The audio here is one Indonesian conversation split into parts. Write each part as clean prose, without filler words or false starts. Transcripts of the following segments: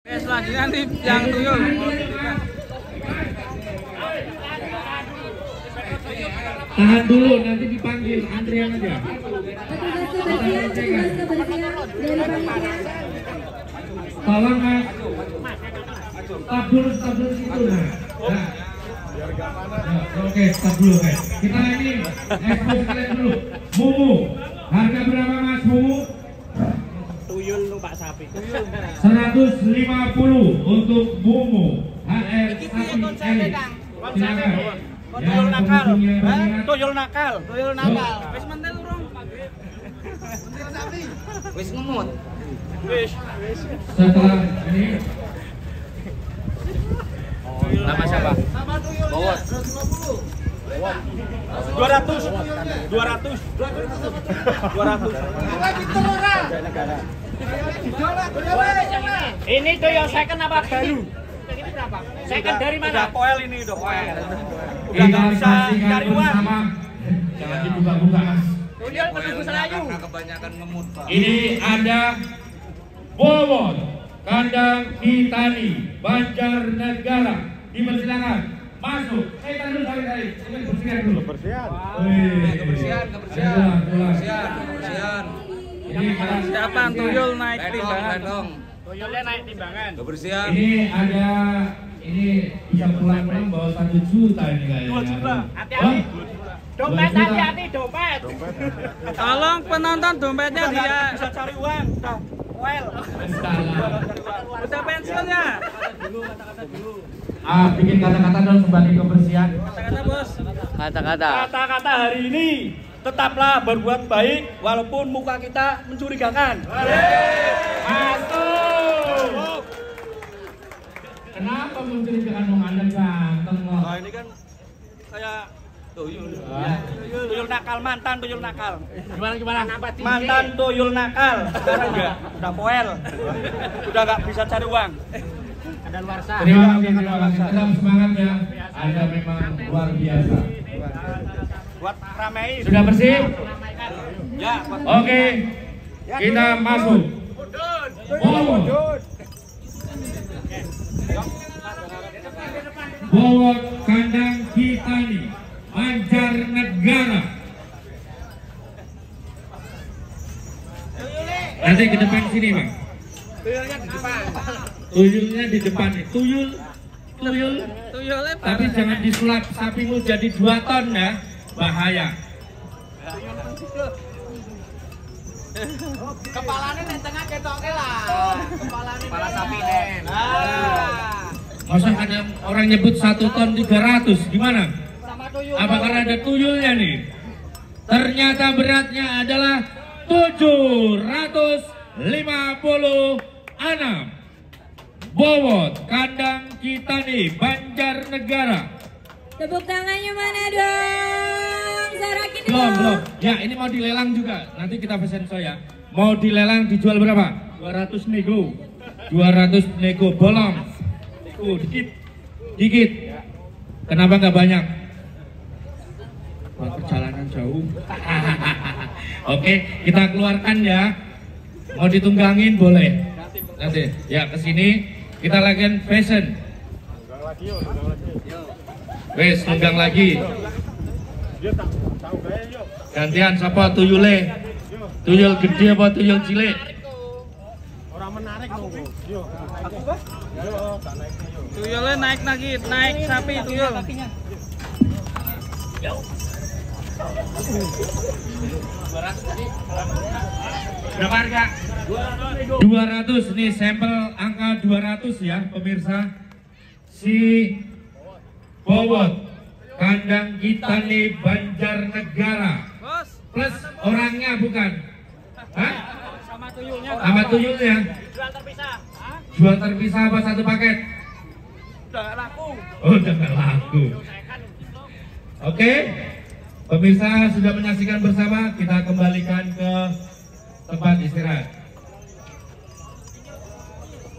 Oke, selanjutnya nih yang tuyul. Tahan dulu, nanti dipanggil antrian aja. Petugas kebersihan dari panitia. Tolong mas, stop dulu situ nah. Oke, stop dulu guys. Kita ini expose kalian dulu. Mumu, harga berapa mas Mumu? Tuyul numpak sapi. 150 untuk Mumu. HR sapi elit. Silakan. Tuyul nakal. Tuyul nakal. Tuyul nakal. Wis mentel urung. Wis ngemut. Wis. Setelah ini Nama siapa? Bawot. 200. Ini tuyul second apa baru? Second dari mana? Udah poel ini, udah poel. Udah kita nggak bisa saksikan cari uang. bersama. Jangan dibuka-buka mas. Tuyul penunggu Selayu. Kebanyakan ngemut, Pak. Ini ada Bowot, kandang Kitani, Banjarnegara. Dipersilakan masuk. Tahan dulu kali. Kebersihan dulu. Kebersihan. Ini Siapa tuyul naik timbangan? Tuyulnya naik timbangan. Kebersihan. Ini ada bisa pulang bawa 1 juta ini kayaknya. 2 juta. Hati-hati. Dompet hati-hati dompet. Tolong penonton dompetnya dia bisa cari uang. Udah poel. Udah pensiun ya? Bikin kata-kata dong sebagai kebersihan. Kata-kata bos. Kata-kata hari ini, tetaplah berbuat baik walaupun muka kita mencurigakan. Masuk. Kenapa mencurigakan dong Anda ganteng loh? Nah ini kan kayak tuyul. Tuyul nakal, mantan tuyul nakal. Gimana? Mantan tuyul nakal. Sekarang enggak, udah poel. Udah nggak bisa cari uang. Terima kasih. Tetap semangat ya. Anda memang luar biasa. Buat ramai. Sudah bersih? Ya, Oke. Kita masuk. Bowot kandang Kitani, Banjarnegara. Nanti ke depan sini bang. tuyulnya di depan. Tuyulnya di depan nih. Tuyul. Tuyulnya Tapi jangan disulap sapimu jadi 2 ton ya. Bahaya. Kepalanya di tengah ketoknya lah. Kepala sapi nen. Masa ada orang nyebut 1 ton 300, gimana? Sama tuyul. Apa karena ada tuyulnya nih? Ternyata beratnya adalah 756. Bowot kandang Kitani, Banjarnegara. Tepuk tangannya mana dong? Sorakin dulu. Belum. Ya ini mau dilelang juga. Nanti kita pesen ya. Mau dilelang dijual berapa? 200 nego. 200 nego bolong. Dikit. Kenapa nggak banyak? Buat perjalanan jauh. Oke, kita keluarkan ya. Mau ditunggangin boleh. Nanti ya ke sini kita lakukan fashion. Wes, tunggang lagi. Gantian siapa tuyule? Tuyul gede apa tuyul cilik? Orang menarik dong. tuyulnya naik lagi, naik sapi tuyul. Berapa harga? 200 nih sampel angka 200 ya pemirsa. Si Bowot kandang Kitani, Banjarnegara. Bos, Plus orangnya bukan? Hah? Sama tuyulnya. Sama tuyulnya? Jual terpisah. Jual terpisah apa satu paket? Udah nggak laku. Oh, udah nggak laku. Oke, pemirsa sudah menyaksikan bersama. Kita kembalikan ke tempat istirahat.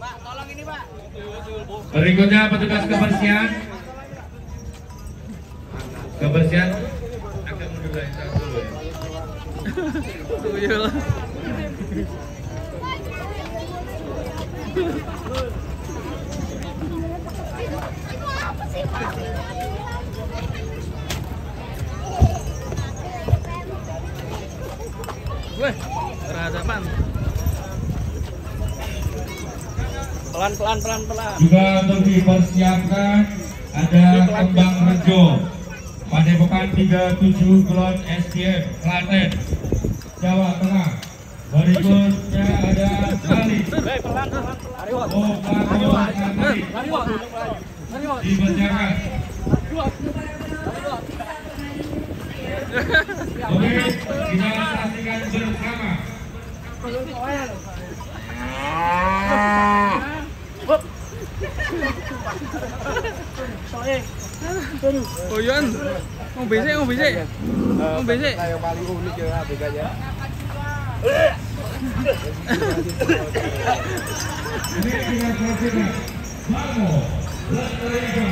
Pak, tolong ini Pak. Berikutnya petugas kebersihan. Kebersihan agak mundur lagi dulu ya. tuyul. Pelan. Juga untuk dipersiapkan ada Kembang Rejo, Padepokan 37 Kulon SDM Klaten, Jawa Tengah. Berikutnya ada Bali. Pelan. Dibacakan. Oke, kita saksikan bersama. Boyan, mau besek. Yang paling unik ya ABK-nya. Ini kita saksikan. Vamos, La Liga.